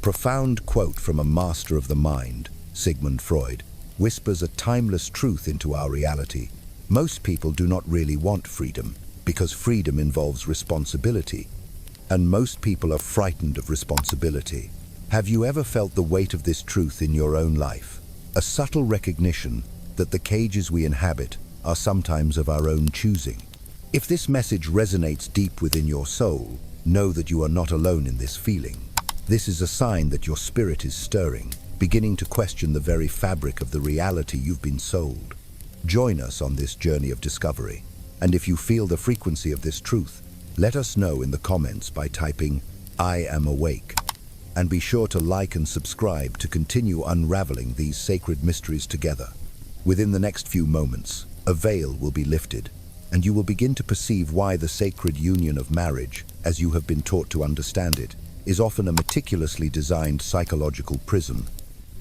profound quote from a master of the mind, Sigmund Freud, whispers a timeless truth into our reality. Most people do not really want freedom, because freedom involves responsibility, and most people are frightened of responsibility. Have you ever felt the weight of this truth in your own life? A subtle recognition that the cages we inhabit are sometimes of our own choosing. If this message resonates deep within your soul, know that you are not alone in this feeling. This is a sign that your spirit is stirring, beginning to question the very fabric of the reality you've been sold. Join us on this journey of discovery, and if you feel the frequency of this truth, let us know in the comments by typing "I am awake." And be sure to like and subscribe to continue unraveling these sacred mysteries together. Within the next few moments, a veil will be lifted, and you will begin to perceive why the sacred union of marriage, as you have been taught to understand it, is often a meticulously designed psychological prison,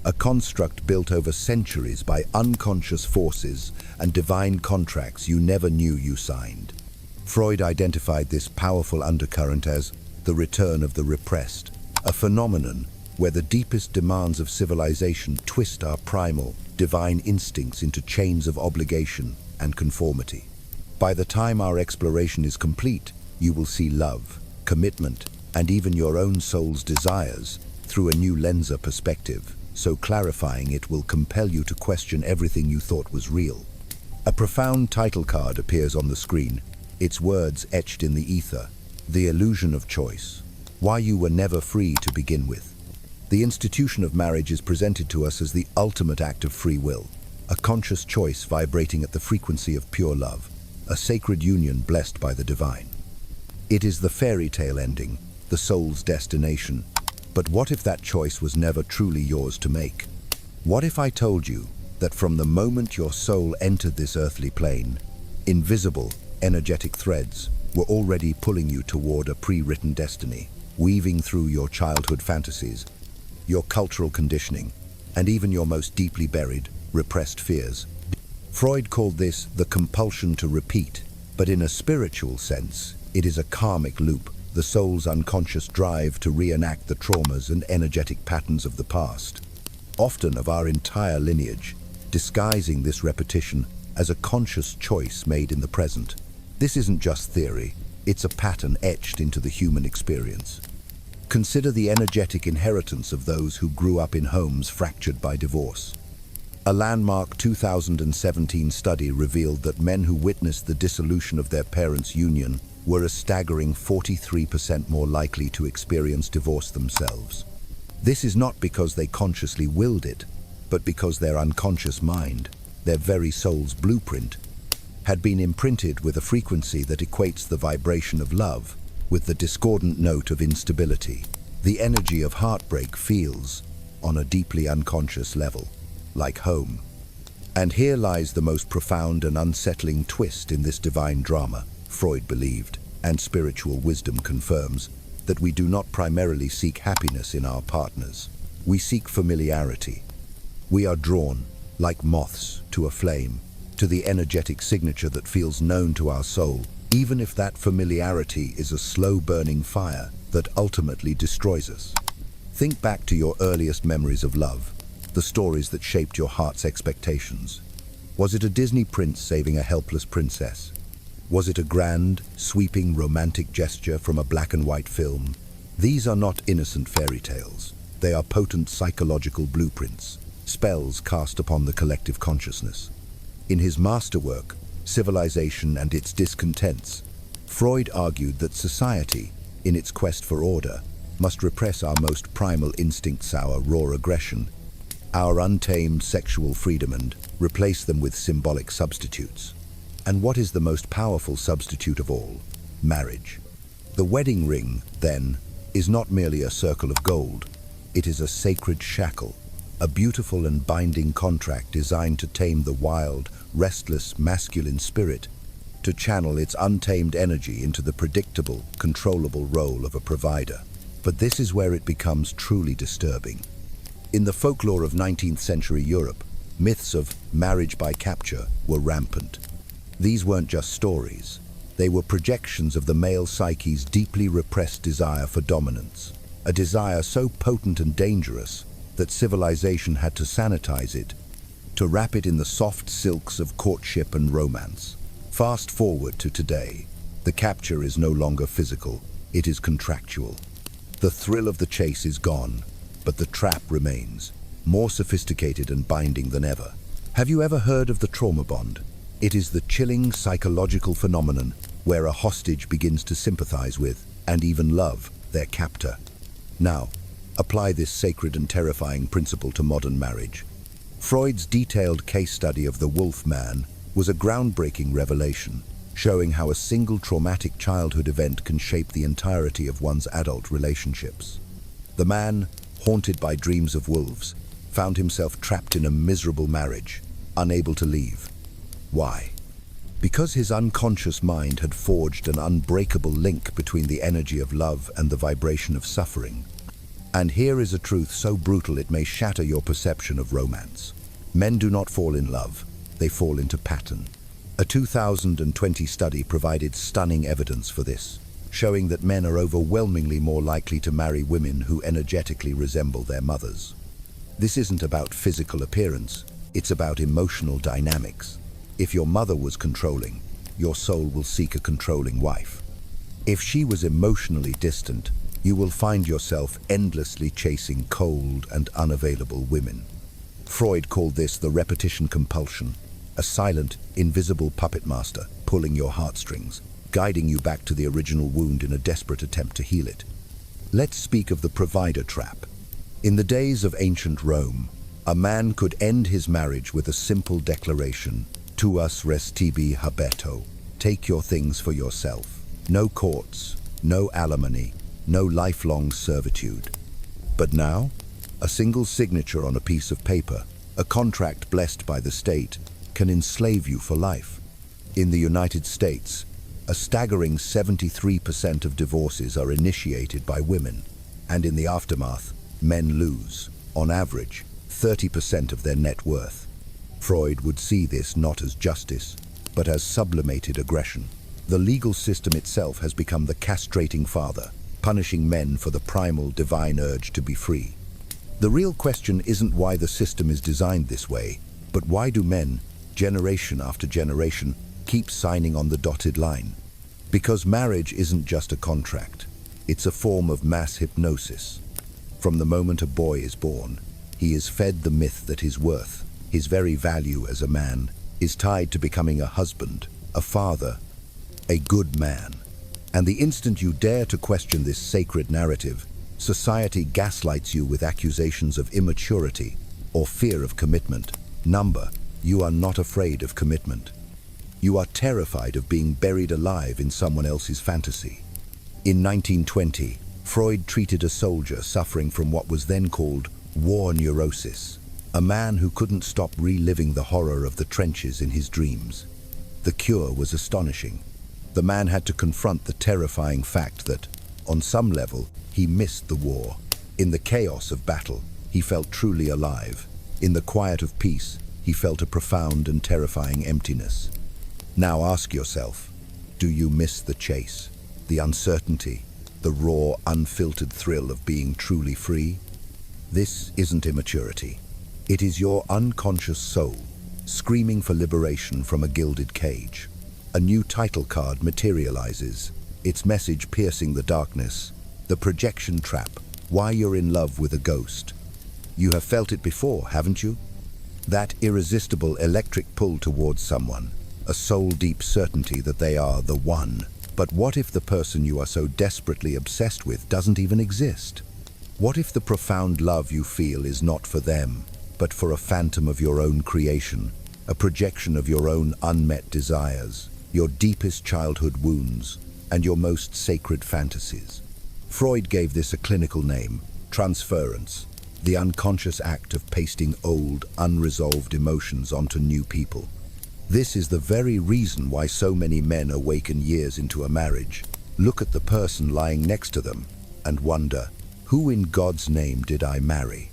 a construct built over centuries by unconscious forces and divine contracts you never knew you signed. Freud identified this powerful undercurrent as the return of the repressed, a phenomenon where the deepest demands of civilization twist our primal, divine instincts into chains of obligation and conformity. By the time our exploration is complete, you will see love, commitment, and even your own soul's desires through a new lens of perspective, so clarifying it will compel you to question everything you thought was real. A profound title card appears on the screen, its words etched in the ether: the illusion of choice. Why you were never free to begin with. The institution of marriage is presented to us as the ultimate act of free will, a conscious choice vibrating at the frequency of pure love, a sacred union blessed by the divine. It is the fairy tale ending, the soul's destination. But what if that choice was never truly yours to make? What if I told you that from the moment your soul entered this earthly plane, invisible, energetic threads were already pulling you toward a pre-written destiny, weaving through your childhood fantasies, your cultural conditioning, and even your most deeply buried, repressed fears? Freud called this the compulsion to repeat, but in a spiritual sense, it is a karmic loop, the soul's unconscious drive to reenact the traumas and energetic patterns of the past, often of our entire lineage, disguising this repetition as a conscious choice made in the present. This isn't just theory, it's a pattern etched into the human experience. Consider the energetic inheritance of those who grew up in homes fractured by divorce. A landmark 2017 study revealed that men who witnessed the dissolution of their parents' union were a staggering 43% more likely to experience divorce themselves. This is not because they consciously willed it, but because their unconscious mind, their very soul's blueprint, had been imprinted with a frequency that equates the vibration of love with the discordant note of instability. The energy of heartbreak feels, on a deeply unconscious level, like home. And here lies the most profound and unsettling twist in this divine drama. Freud believed, and spiritual wisdom confirms, that we do not primarily seek happiness in our partners. We seek familiarity. We are drawn, like moths to a flame, to the energetic signature that feels known to our soul, even if that familiarity is a slow-burning fire that ultimately destroys us. Think back to your earliest memories of love, the stories that shaped your heart's expectations. Was it a Disney prince saving a helpless princess? Was it a grand, sweeping romantic gesture from a black and white film? These are not innocent fairy tales. They are potent psychological blueprints, spells cast upon the collective consciousness. In his masterwork, Civilization and Its Discontents, Freud argued that society, in its quest for order, must repress our most primal instincts, our raw aggression, our untamed sexual freedom, and replace them with symbolic substitutes. And what is the most powerful substitute of all? Marriage. The wedding ring, then, is not merely a circle of gold. It is a sacred shackle, a beautiful and binding contract designed to tame the wild, restless, masculine spirit, to channel its untamed energy into the predictable, controllable role of a provider. But this is where it becomes truly disturbing. In the folklore of 19th century Europe, myths of marriage by capture were rampant. These weren't just stories. They were projections of the male psyche's deeply repressed desire for dominance. a desire so potent and dangerous that civilization had to sanitize it, to wrap it in the soft silks of courtship and romance. Fast forward to today. The capture is no longer physical, it is contractual. The thrill of the chase is gone, but the trap remains, more sophisticated and binding than ever. Have you ever heard of the trauma bond? It is the chilling psychological phenomenon where a hostage begins to sympathize with, and even love, their captor. Now, apply this sacred and terrifying principle to modern marriage. Freud's detailed case study of the wolf man was a groundbreaking revelation, showing how a single traumatic childhood event can shape the entirety of one's adult relationships. The man, haunted by dreams of wolves, found himself trapped in a miserable marriage, unable to leave. Why? Because his unconscious mind had forged an unbreakable link between the energy of love and the vibration of suffering. And here is a truth so brutal it may shatter your perception of romance. Men do not fall in love, they fall into pattern. A 2020 study provided stunning evidence for this, showing that men are overwhelmingly more likely to marry women who energetically resemble their mothers. This isn't about physical appearance, it's about emotional dynamics. If your mother was controlling, your soul will seek a controlling wife. If she was emotionally distant, you will find yourself endlessly chasing cold and unavailable women. Freud called this the repetition compulsion, a silent, invisible puppet master pulling your heartstrings, guiding you back to the original wound in a desperate attempt to heal it. Let's speak of the provider trap. In the days of ancient Rome, a man could end his marriage with a simple declaration, "Tuas res tibi habeto," take your things for yourself. No courts, no alimony, no lifelong servitude. But now, a single signature on a piece of paper, a contract blessed by the state, can enslave you for life. In the United States, a staggering 73% of divorces are initiated by women, and in the aftermath, men lose, on average, 30% of their net worth. Freud would see this not as justice, but as sublimated aggression. The legal system itself has become the castrating father, punishing men for the primal divine urge to be free. The real question isn't why the system is designed this way, but why do men, generation after generation, keep signing on the dotted line? Because marriage isn't just a contract, it's a form of mass hypnosis. From the moment a boy is born, he is fed the myth that his worth, his very value as a man, is tied to becoming a husband, a father, a good man. And the instant you dare to question this sacred narrative, society gaslights you with accusations of immaturity or fear of commitment. You are not afraid of commitment. You are terrified of being buried alive in someone else's fantasy. In 1920, Freud treated a soldier suffering from what was then called war neurosis, a man who couldn't stop reliving the horror of the trenches in his dreams. The cure was astonishing. The man had to confront the terrifying fact that, on some level, he missed the war. In the chaos of battle, he felt truly alive. In the quiet of peace, he felt a profound and terrifying emptiness. Now ask yourself, do you miss the chase, the uncertainty, the raw, unfiltered thrill of being truly free? This isn't immaturity. It is your unconscious soul, screaming for liberation from a gilded cage. A new title card materializes, its message piercing the darkness, the projection trap, why you're in love with a ghost. You have felt it before, haven't you? That irresistible electric pull towards someone, a soul-deep certainty that they are the one. But what if the person you are so desperately obsessed with doesn't even exist? What if the profound love you feel is not for them, but for a phantom of your own creation, a projection of your own unmet desires, your deepest childhood wounds, and your most sacred fantasies? Freud gave this a clinical name, transference, the unconscious act of pasting old, unresolved emotions onto new people. This is the very reason why so many men awaken years into a marriage, look at the person lying next to them, and wonder, who in God's name did I marry?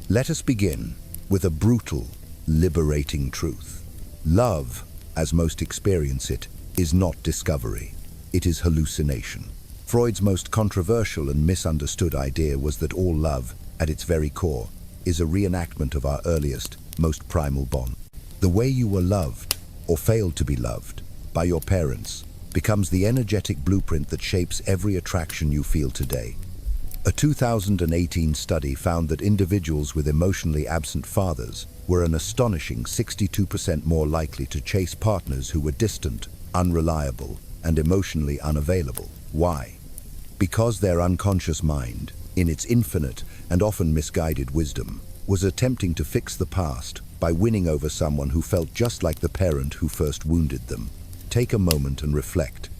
Let us begin with a brutal, liberating truth. Love, as most experience it, is not discovery. It is hallucination. Freud's most controversial and misunderstood idea was that all love, at its very core, is a reenactment of our earliest, most primal bond. The way you were loved, or failed to be loved, by your parents becomes the energetic blueprint that shapes every attraction you feel today. A 2018 study found that individuals with emotionally absent fathers were an astonishing 62% more likely to chase partners who were distant, unreliable, and emotionally unavailable. Why? Because their unconscious mind, in its infinite and often misguided wisdom, was attempting to fix the past by winning over someone who felt just like the parent who first wounded them. Take a moment and reflect.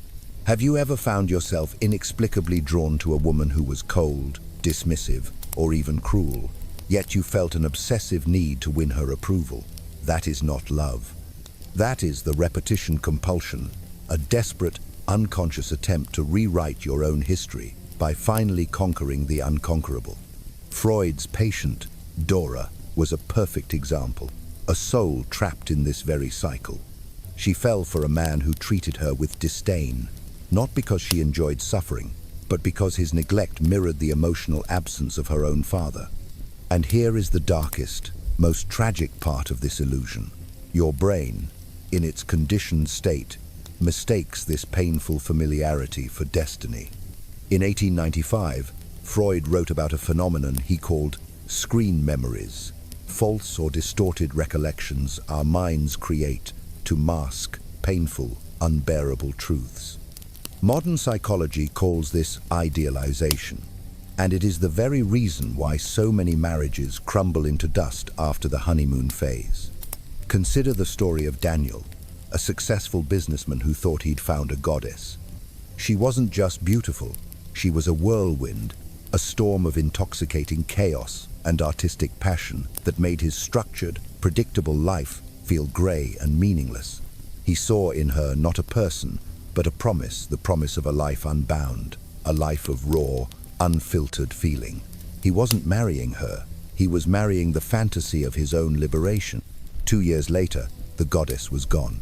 Have you ever found yourself inexplicably drawn to a woman who was cold, dismissive, or even cruel, yet you felt an obsessive need to win her approval? That is not love. That is the repetition compulsion, a desperate, unconscious attempt to rewrite your own history by finally conquering the unconquerable. Freud's patient, Dora, was a perfect example, a soul trapped in this very cycle. She fell for a man who treated her with disdain, not because she enjoyed suffering, but because his neglect mirrored the emotional absence of her own father. And here is the darkest, most tragic part of this illusion. Your brain, in its conditioned state, mistakes this painful familiarity for destiny. In 1895, Freud wrote about a phenomenon he called screen memories, false or distorted recollections our minds create to mask painful, unbearable truths. Modern psychology calls this idealization, and it is the very reason why so many marriages crumble into dust after the honeymoon phase. Consider the story of Daniel, a successful businessman who thought he'd found a goddess. She wasn't just beautiful, she was a whirlwind, a storm of intoxicating chaos and artistic passion that made his structured, predictable life feel grey and meaningless. He saw in her not a person, but a promise, the promise of a life unbound, a life of raw, unfiltered feeling. He wasn't marrying her, he was marrying the fantasy of his own liberation. 2 years later, the goddess was gone.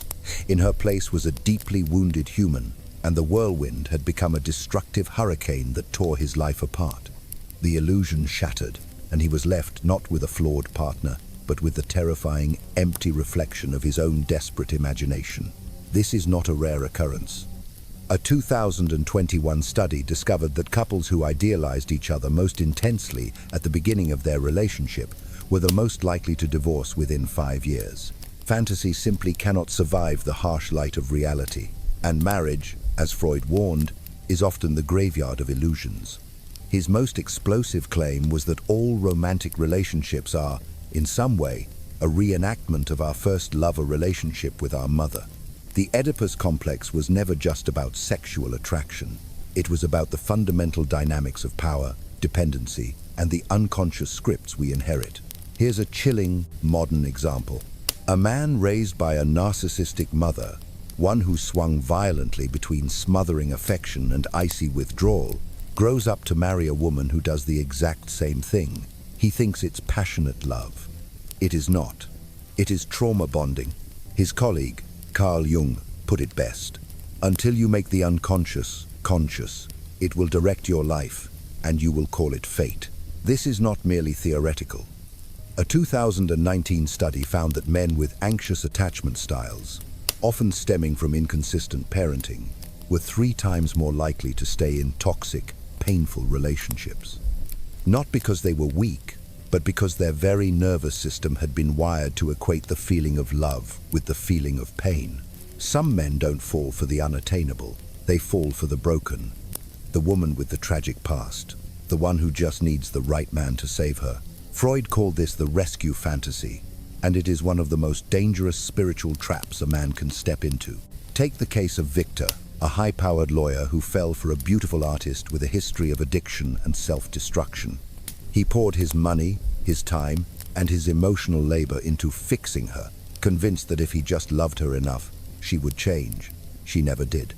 In her place was a deeply wounded human, and the whirlwind had become a destructive hurricane that tore his life apart. The illusion shattered, and he was left not with a flawed partner, but with the terrifying, empty reflection of his own desperate imagination. This is not a rare occurrence. A 2021 study discovered that couples who idealized each other most intensely at the beginning of their relationship were the most likely to divorce within 5 years. Fantasy simply cannot survive the harsh light of reality, and marriage, as Freud warned, is often the graveyard of illusions. His most explosive claim was that all romantic relationships are, in some way, a reenactment of our first lover relationship with our mother. The Oedipus complex was never just about sexual attraction. It was about the fundamental dynamics of power, dependency, and the unconscious scripts we inherit. Here's a chilling, modern example. A man raised by a narcissistic mother, one who swung violently between smothering affection and icy withdrawal, grows up to marry a woman who does the exact same thing. He thinks it's passionate love. It is not. It is trauma bonding. His colleague, Jung, put it best. Until you make the unconscious conscious, it will direct your life, and you will call it fate. This is not merely theoretical. A 2019 study found that men with anxious attachment styles, often stemming from inconsistent parenting, were 3 times more likely to stay in toxic, painful relationships. Not because they were weak, but because their very nervous system had been wired to equate the feeling of love with the feeling of pain. Some men don't fall for the unattainable, they fall for the broken. The woman with the tragic past, the one who just needs the right man to save her. Freud called this the rescue fantasy, and it is one of the most dangerous spiritual traps a man can step into. Take the case of Victor, a high-powered lawyer who fell for a beautiful artist with a history of addiction and self-destruction. He poured his money, his time, and his emotional labor into fixing her, convinced that if he just loved her enough, she would change. She never did.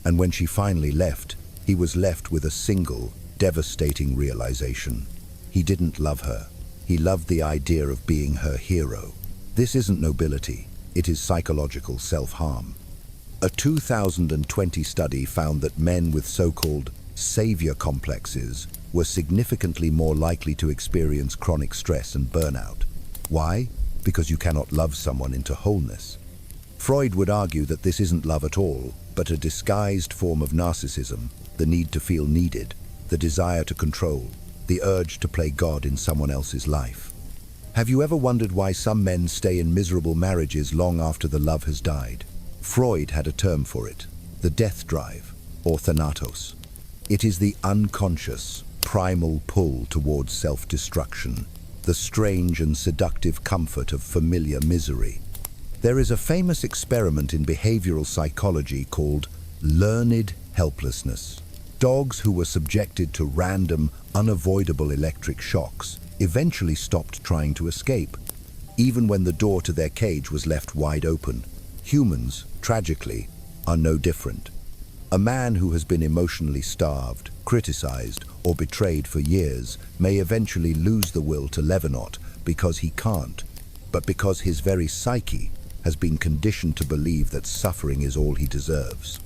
And when she finally left, he was left with a single, devastating realization. He didn't love her. He loved the idea of being her hero. This isn't nobility, it is psychological self-harm. A 2020 study found that men with so-called savior complexes were significantly more likely to experience chronic stress and burnout. Why? Because you cannot love someone into wholeness. Freud would argue that this isn't love at all, but a disguised form of narcissism, the need to feel needed, the desire to control, the urge to play God in someone else's life. Have you ever wondered why some men stay in miserable marriages long after the love has died? Freud had a term for it, the death drive, or Thanatos. It is the unconscious, primal pull towards self-destruction, the strange and seductive comfort of familiar misery. There is a famous experiment in behavioral psychology called learned helplessness. Dogs who were subjected to random, unavoidable electric shocks eventually stopped trying to escape, even when the door to their cage was left wide open. Humans, tragically, are no different. A man who has been emotionally starved, criticized, or betrayed for years may eventually lose the will to live or not because he can't, but because his very psyche has been conditioned to believe that suffering is all he deserves.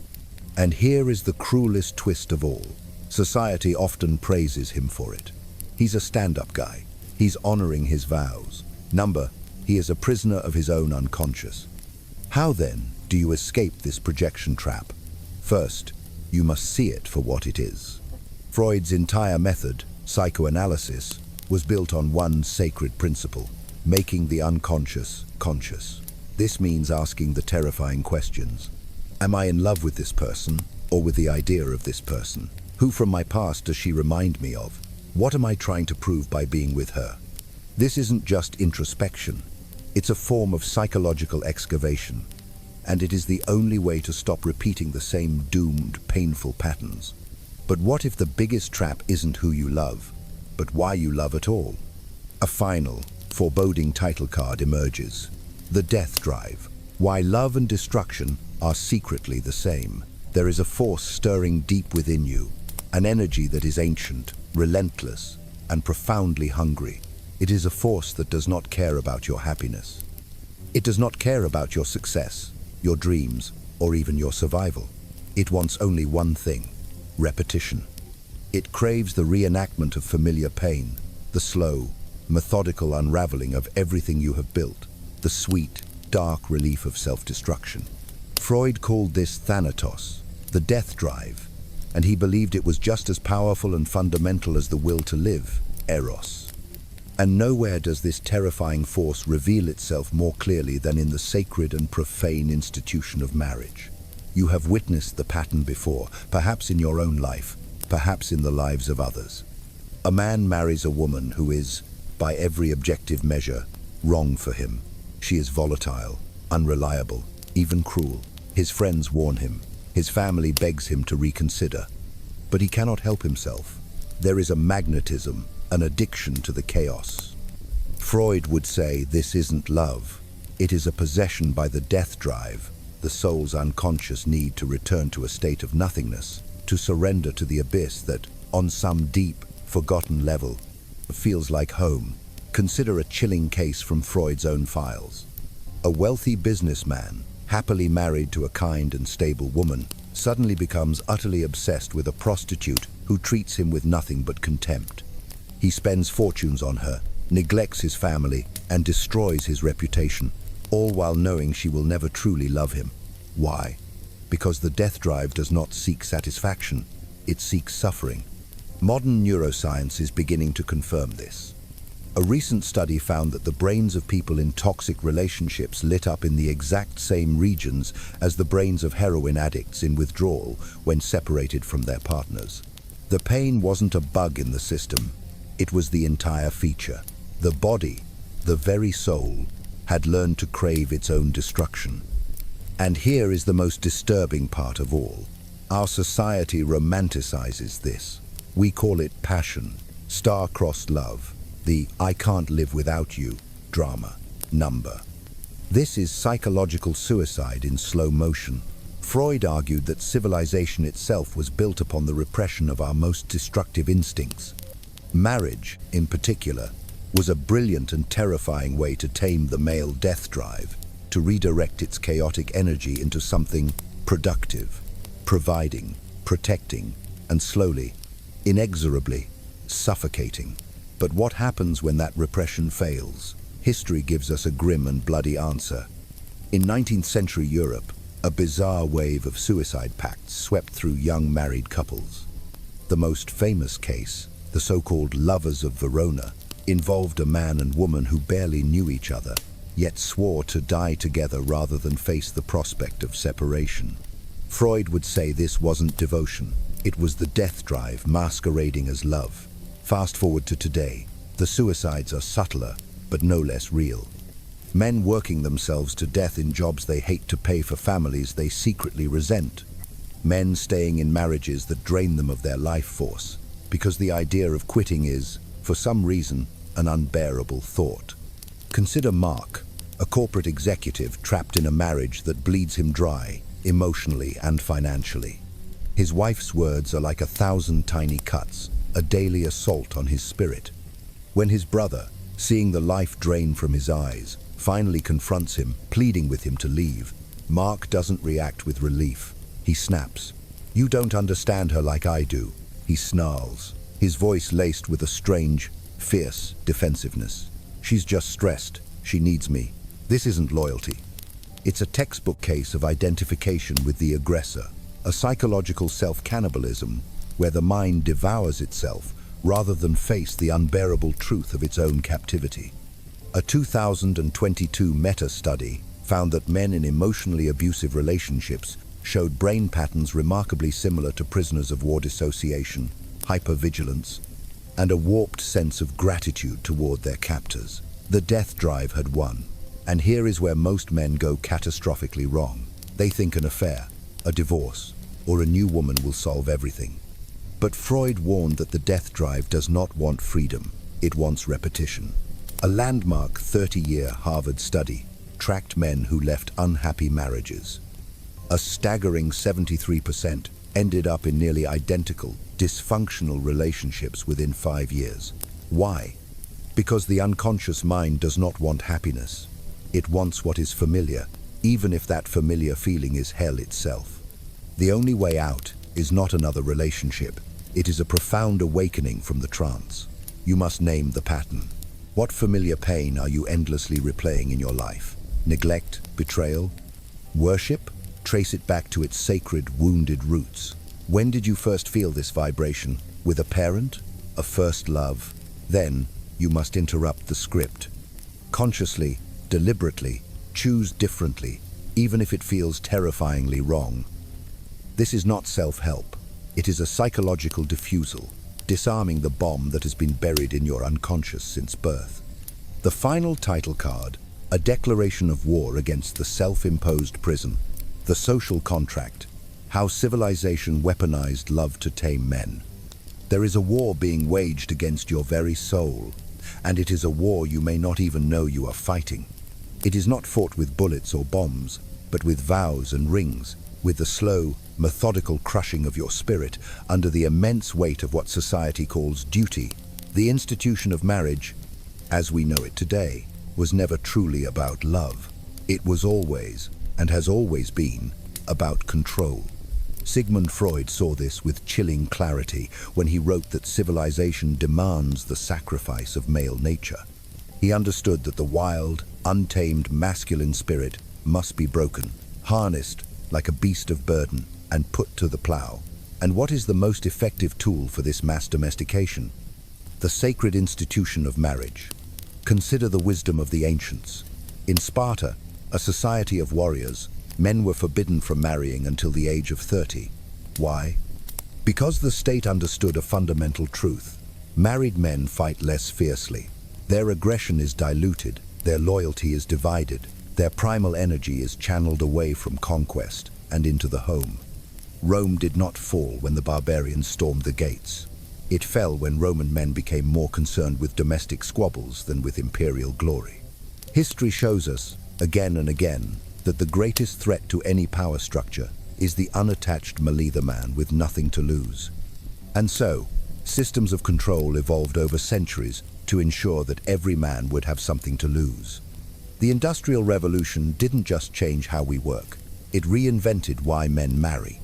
And here is the cruelest twist of all. Society often praises him for it. He's a stand-up guy. He's honoring his vows. He is a prisoner of his own unconscious. How then do you escape this projection trap? First, you must see it for what it is. Freud's entire method, psychoanalysis, was built on one sacred principle: making the unconscious conscious. This means asking the terrifying questions. Am I in love with this person, or with the idea of this person? Who from my past does she remind me of? What am I trying to prove by being with her? This isn't just introspection. It's a form of psychological excavation, and it is the only way to stop repeating the same doomed, painful patterns. But what if the biggest trap isn't who you love, but why you love at all? A final, foreboding title card emerges: The Death Drive. Why love and destruction are secretly the same. There is a force stirring deep within you, an energy that is ancient, relentless, and profoundly hungry. It is a force that does not care about your happiness. It does not care about your success, your dreams, or even your survival. It wants only one thing: repetition. It craves the reenactment of familiar pain, the slow, methodical unraveling of everything you have built, the sweet, dark relief of self-destruction. Freud called this Thanatos, the death drive, and he believed it was just as powerful and fundamental as the will to live, eros. And nowhere does this terrifying force reveal itself more clearly than in the sacred and profane institution of marriage. You have witnessed the pattern before, perhaps in your own life, perhaps in the lives of others. A man marries a woman who is, by every objective measure, wrong for him. She is volatile, unreliable, even cruel. His friends warn him. His family begs him to reconsider. But he cannot help himself. There is a magnetism, an addiction to the chaos. Freud would say this isn't love. It is a possession by the death drive, the soul's unconscious need to return to a state of nothingness, to surrender to the abyss that, on some deep, forgotten level, feels like home. Consider a chilling case from Freud's own files. A wealthy businessman, happily married to a kind and stable woman, suddenly becomes utterly obsessed with a prostitute who treats him with nothing but contempt. He spends fortunes on her, neglects his family, and destroys his reputation, all while knowing she will never truly love him. Why? Because the death drive does not seek satisfaction, it seeks suffering. Modern neuroscience is beginning to confirm this. A recent study found that the brains of people in toxic relationships lit up in the exact same regions as the brains of heroin addicts in withdrawal when separated from their partners. The pain wasn't a bug in the system, it was the entire feature. The body, the very soul, had learned to crave its own destruction. And here is the most disturbing part of all. Our society romanticizes this. We call it passion, star-crossed love, the "I can't live without you" drama, number. This is psychological suicide in slow motion. Freud argued that civilization itself was built upon the repression of our most destructive instincts. Marriage, in particular, was a brilliant and terrifying way to tame the male death drive, to redirect its chaotic energy into something productive, providing, protecting, and slowly, inexorably, suffocating. But what happens when that repression fails? History gives us a grim and bloody answer. In 19th century Europe, a bizarre wave of suicide pacts swept through young married couples. The most famous case, the so-called lovers of Verona, involved a man and woman who barely knew each other, yet swore to die together rather than face the prospect of separation. Freud would say this wasn't devotion, it was the death drive masquerading as love. Fast forward to today, the suicides are subtler, but no less real. Men working themselves to death in jobs they hate to pay for families they secretly resent. Men staying in marriages that drain them of their life force, because the idea of quitting is, for some reason, an unbearable thought. Consider Mark, a corporate executive trapped in a marriage that bleeds him dry, emotionally and financially. His wife's words are like 1,000 tiny cuts, a daily assault on his spirit. When his brother, seeing the life drain from his eyes, finally confronts him, pleading with him to leave, Mark doesn't react with relief. He snaps. "You don't understand her like I do," he snarls, his voice laced with a strange, fierce defensiveness. "She's just stressed. She needs me. This isn't loyalty." It's a textbook case of identification with the aggressor, a psychological self-cannibalism where the mind devours itself rather than face the unbearable truth of its own captivity. A 2022 meta-study found that men in emotionally abusive relationships showed brain patterns remarkably similar to prisoners of war dissociation, hypervigilance, and a warped sense of gratitude toward their captors. The death drive had won, and here is where most men go catastrophically wrong. They think an affair, a divorce, or a new woman will solve everything. But Freud warned that the death drive does not want freedom, it wants repetition. A landmark 30-year Harvard study tracked men who left unhappy marriages. A staggering 73% ended up in nearly identical, dysfunctional relationships within 5 years. Why? Because the unconscious mind does not want happiness. It wants what is familiar, even if that familiar feeling is hell itself. The only way out is not another relationship. It is a profound awakening from the trance. You must name the pattern. What familiar pain are you endlessly replaying in your life? Neglect, betrayal, worship? Trace it back to its sacred, wounded roots. When did you first feel this vibration? With a parent? A first love? Then, you must interrupt the script. Consciously, deliberately, choose differently, even if it feels terrifyingly wrong. This is not self-help. It is a psychological diffusal, disarming the bomb that has been buried in your unconscious since birth. The final title card, a declaration of war against the self-imposed prison, the social contract, how civilization weaponized love to tame men. There is a war being waged against your very soul, and it is a war you may not even know you are fighting. It is not fought with bullets or bombs, but with vows and rings, with the slow, methodical crushing of your spirit under the immense weight of what society calls duty. The institution of marriage, as we know it today, was never truly about love. It was always, and has always been, about control. Sigmund Freud saw this with chilling clarity when he wrote that civilization demands the sacrifice of male nature. He understood that the wild, untamed masculine spirit must be broken, harnessed like a beast of burden, and put to the plow. And what is the most effective tool for this mass domestication? The sacred institution of marriage. Consider the wisdom of the ancients. In Sparta, a society of warriors, men were forbidden from marrying until the age of 30. Why? Because the state understood a fundamental truth. Married men fight less fiercely. Their aggression is diluted, their loyalty is divided, their primal energy is channeled away from conquest and into the home. Rome did not fall when the barbarians stormed the gates. It fell when Roman men became more concerned with domestic squabbles than with imperial glory. History shows us, again and again, that the greatest threat to any power structure is the unattached Malitha man with nothing to lose. And so, systems of control evolved over centuries to ensure that every man would have something to lose. The Industrial Revolution didn't just change how we work, it reinvented why men marry.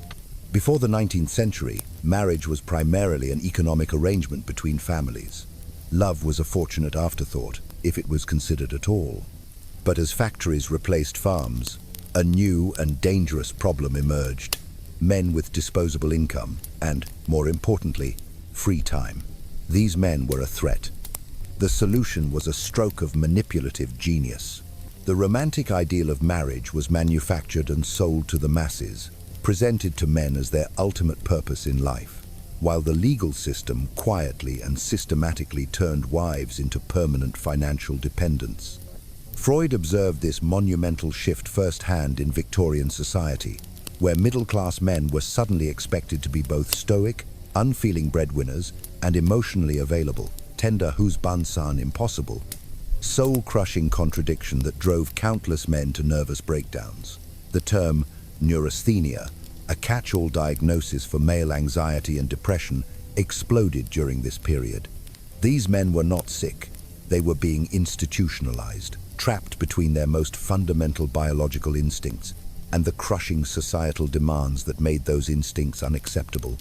Before the 19th century, marriage was primarily an economic arrangement between families. Love was a fortunate afterthought, if it was considered at all. But as factories replaced farms, a new and dangerous problem emerged. Men with disposable income and, more importantly, free time. These men were a threat. The solution was a stroke of manipulative genius. The romantic ideal of marriage was manufactured and sold to the masses, presented to men as their ultimate purpose in life, while the legal system quietly and systematically turned wives into permanent financial dependents. Freud observed this monumental shift firsthand in Victorian society, where middle-class men were suddenly expected to be both stoic, unfeeling breadwinners, and emotionally available, tender husband-son impossible, soul-crushing contradiction that drove countless men to nervous breakdowns. The term neurasthenia, a catch-all diagnosis for male anxiety and depression, exploded during this period. These men were not sick. They were being institutionalized, trapped between their most fundamental biological instincts and the crushing societal demands that made those instincts unacceptable.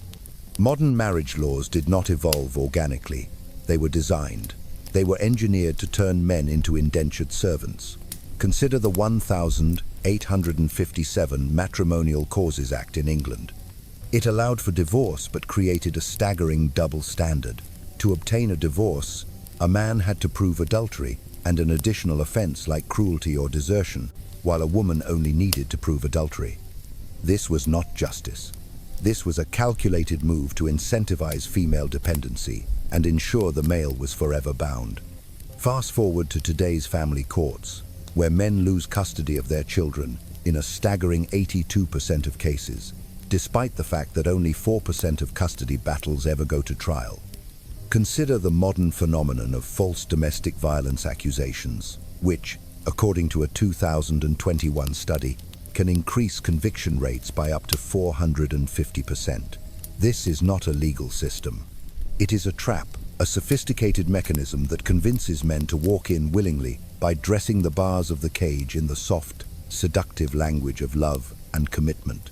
Modern marriage laws did not evolve organically. They were designed. They were engineered to turn men into indentured servants. Consider the 1857 Matrimonial Causes Act in England. It allowed for divorce but created a staggering double standard. To obtain a divorce, a man had to prove adultery and an additional offense like cruelty or desertion, while a woman only needed to prove adultery. This was not justice. This was a calculated move to incentivize female dependency and ensure the male was forever bound. Fast forward to today's family courts, where men lose custody of their children in a staggering 82% of cases, despite the fact that only 4% of custody battles ever go to trial. Consider the modern phenomenon of false domestic violence accusations, which, according to a 2021 study, can increase conviction rates by up to 450%. This is not a legal system. It is a trap, a sophisticated mechanism that convinces men to walk in willingly by dressing the bars of the cage in the soft, seductive language of love and commitment.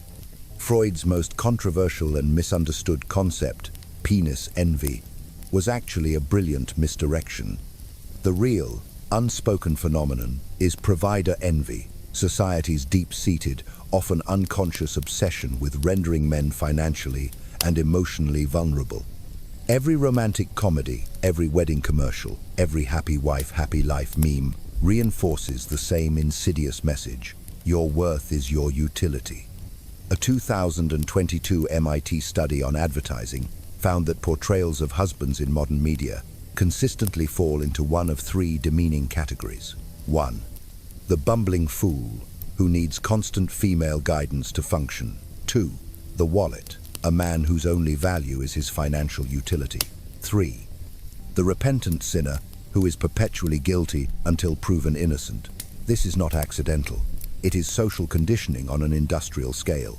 Freud's most controversial and misunderstood concept, penis envy, was actually a brilliant misdirection. The real, unspoken phenomenon is provider envy, society's deep-seated, often unconscious obsession with rendering men financially and emotionally vulnerable. Every romantic comedy, every wedding commercial, every happy wife, happy life meme reinforces the same insidious message: your worth is your utility. A 2022 MIT study on advertising found that portrayals of husbands in modern media consistently fall into one of three demeaning categories. 1. The bumbling fool, who needs constant female guidance to function. 2. The wallet, a man whose only value is his financial utility. 3. The repentant sinner, who is perpetually guilty until proven innocent. This is not accidental. It is social conditioning on an industrial scale.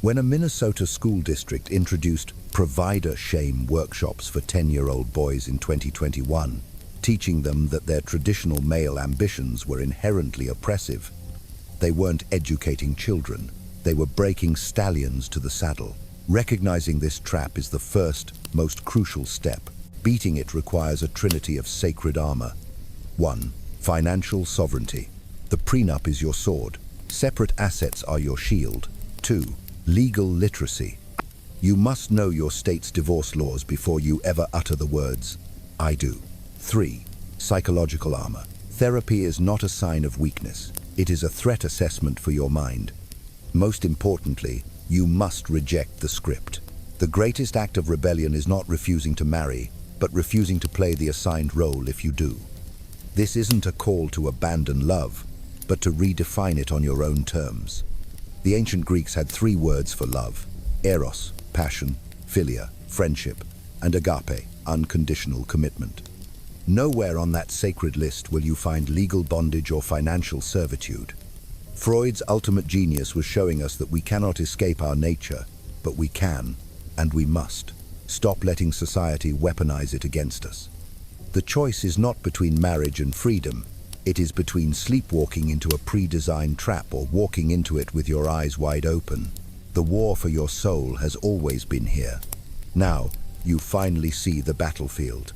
When a Minnesota school district introduced provider shame workshops for 10-year-old boys in 2021, teaching them that their traditional male ambitions were inherently oppressive, they weren't educating children, they were breaking stallions to the saddle. Recognizing this trap is the first, most crucial step. Beating it requires a trinity of sacred armor. 1. Financial sovereignty. The prenup is your sword. Separate assets are your shield. 2. Legal literacy. You must know your state's divorce laws before you ever utter the words, "I do." 3. Psychological armor. Therapy is not a sign of weakness. It is a threat assessment for your mind. Most importantly, you must reject the script. The greatest act of rebellion is not refusing to marry, but refusing to play the assigned role if you do. This isn't a call to abandon love, but to redefine it on your own terms. The ancient Greeks had 3 words for love: eros, passion; philia, friendship; and agape, unconditional commitment. Nowhere on that sacred list will you find legal bondage or financial servitude. Freud's ultimate genius was showing us that we cannot escape our nature, but we can, and we must, stop letting society weaponize it against us. The choice is not between marriage and freedom. It is between sleepwalking into a pre-designed trap or walking into it with your eyes wide open. The The war for your soul has always been here. Now, you finally see the battlefield.